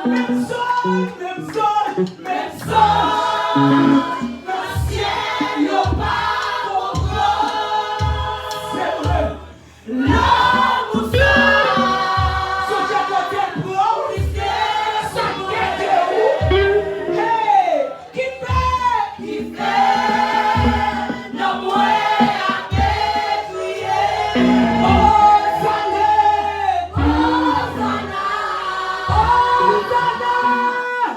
Même son, même son. Le ciel, yo pas comprendre. C'est vrai. L'amour, so j'ai côté pour risquer, ça qu'est où? Hey, qui fait, non, moi, à crier. Oh, Zanj, oh, Zanj, oh, Zanj.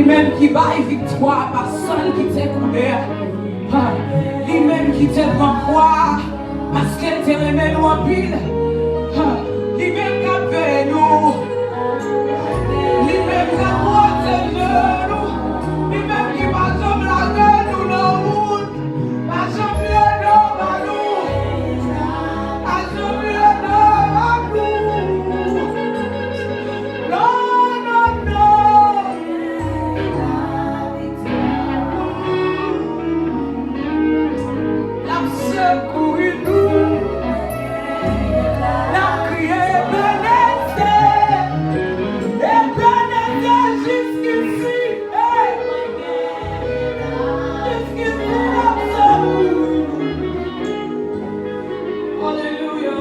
Lui-même qui baille victoire, personne qui t'a couvert. Lui-même qui te prend croix, parce qu'elle te remet nous en pile. Lui-même qui a fait nous. Lui-même qui a protégé nous. Lui-même qui va jamais la nous dans le monde. Pas jamais dans nous. Pas jamais dans nous. Non, non, non. La secouru nous. La crié jusqu'ici. Alléluia.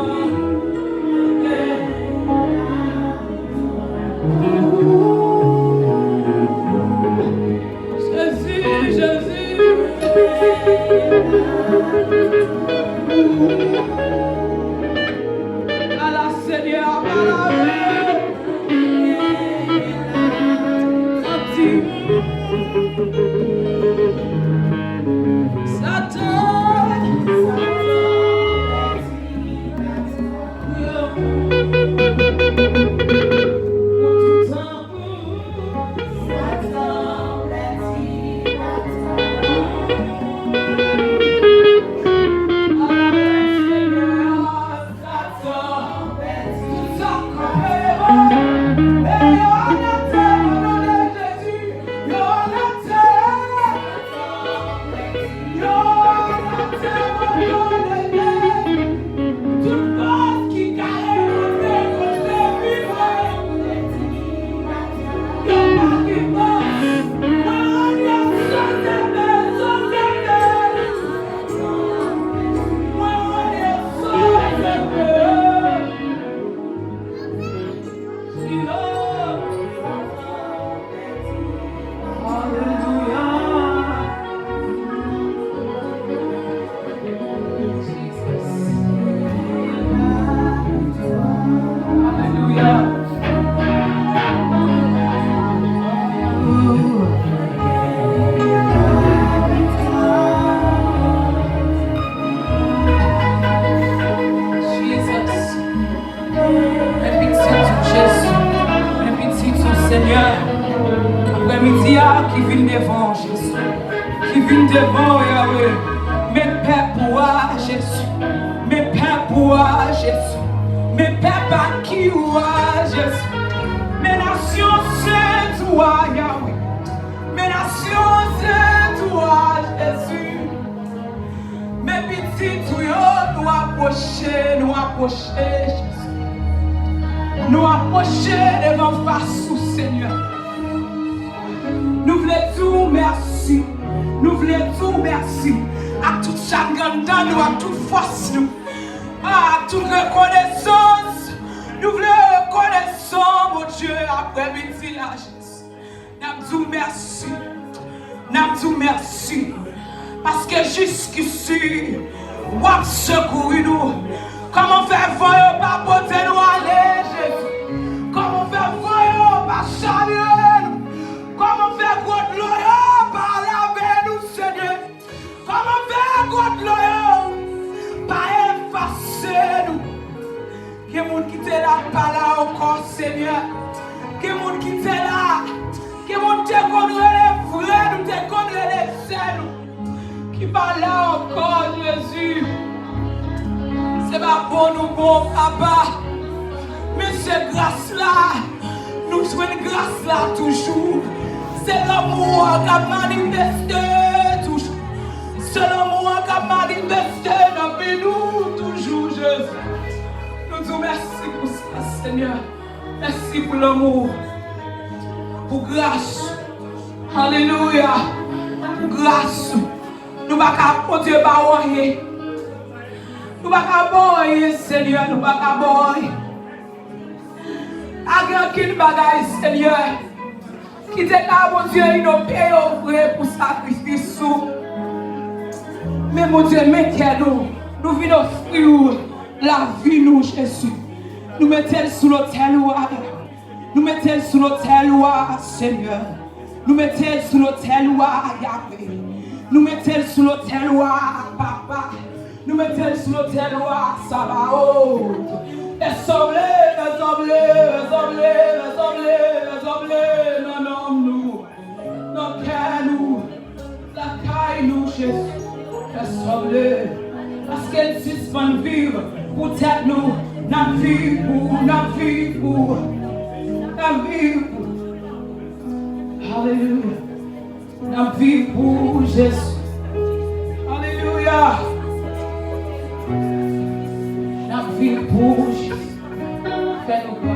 Jésus, Jésus. À la Seigneur, à la qui vient devant Jésus, qui vient devant Yahweh, mes pères pour Jésus, mes pères pour Jésus, mes pères par qui Jésus, mes nations c'est toi Yahweh, mes nations c'est toi Jésus, mes petits tuyaux nous approcher Jésus, nous approcher devant face au Seigneur. Nous voulons tout merci. Nous voulons tout merci. À toute chagrin dans nous, à toute force nous. À toute reconnaissance. Nous voulons reconnaissance, mon Dieu, après midi là, Jésus. Nous disons merci. Nous disons merci. Parce que jusqu'ici, vous avez secouru nous. Comment faire voyons pas porter nous aller, Jésus. Comment faire voyons pas saluer nous. Comment faire God loyal parler avec nous, Seigneur. Comment faire God loyal pas effacer nous. Que monde qui était là, pas là encore, Seigneur. Que monde qui était là. Que monde te connaît les frères, nous te connaît les sœurs. Qui va là encore, Jésus. C'est pas pour nous, bon papa. Mais cette grâce-là, nous jouons grâce là toujours. C'est l'amour qui a manifesté toujours. C'est l'amour qui a manifesté dans nous toujours, Jésus. Nous disons merci pour ça, Seigneur. Merci pour l'amour. Pour grâce. Alléluia. Pour grâce. Nous ne pouvons pas Dieu rien. Nous ne pouvons pas rien, Seigneur. Nous ne pouvons pas rien. Aucune bagaille, Seigneur. Qui te là, mon Dieu, il nous paye offrir pour sacrifice. Mais mon Dieu, mettez-nous. Nous venons offrir la vie, nous, Jésus. Nous mettons sous l'autel, nous mettons sous l'autel, Seigneur. Nous mettons sous l'autel, Yahweh. Nous mettons sous l'autel, Papa. Nous mettons sous l'autel, Sabaoth. Assemblée, non, nous. Non, nous. La caille, nous, Jésus. Assemblée. Parce qu'elle suspend vivre. Pour tête, nous. N'a vie pour. Alléluia. N'a vie pour Jésus. Alléluia. N'a vie pour Jésus. Fais-nous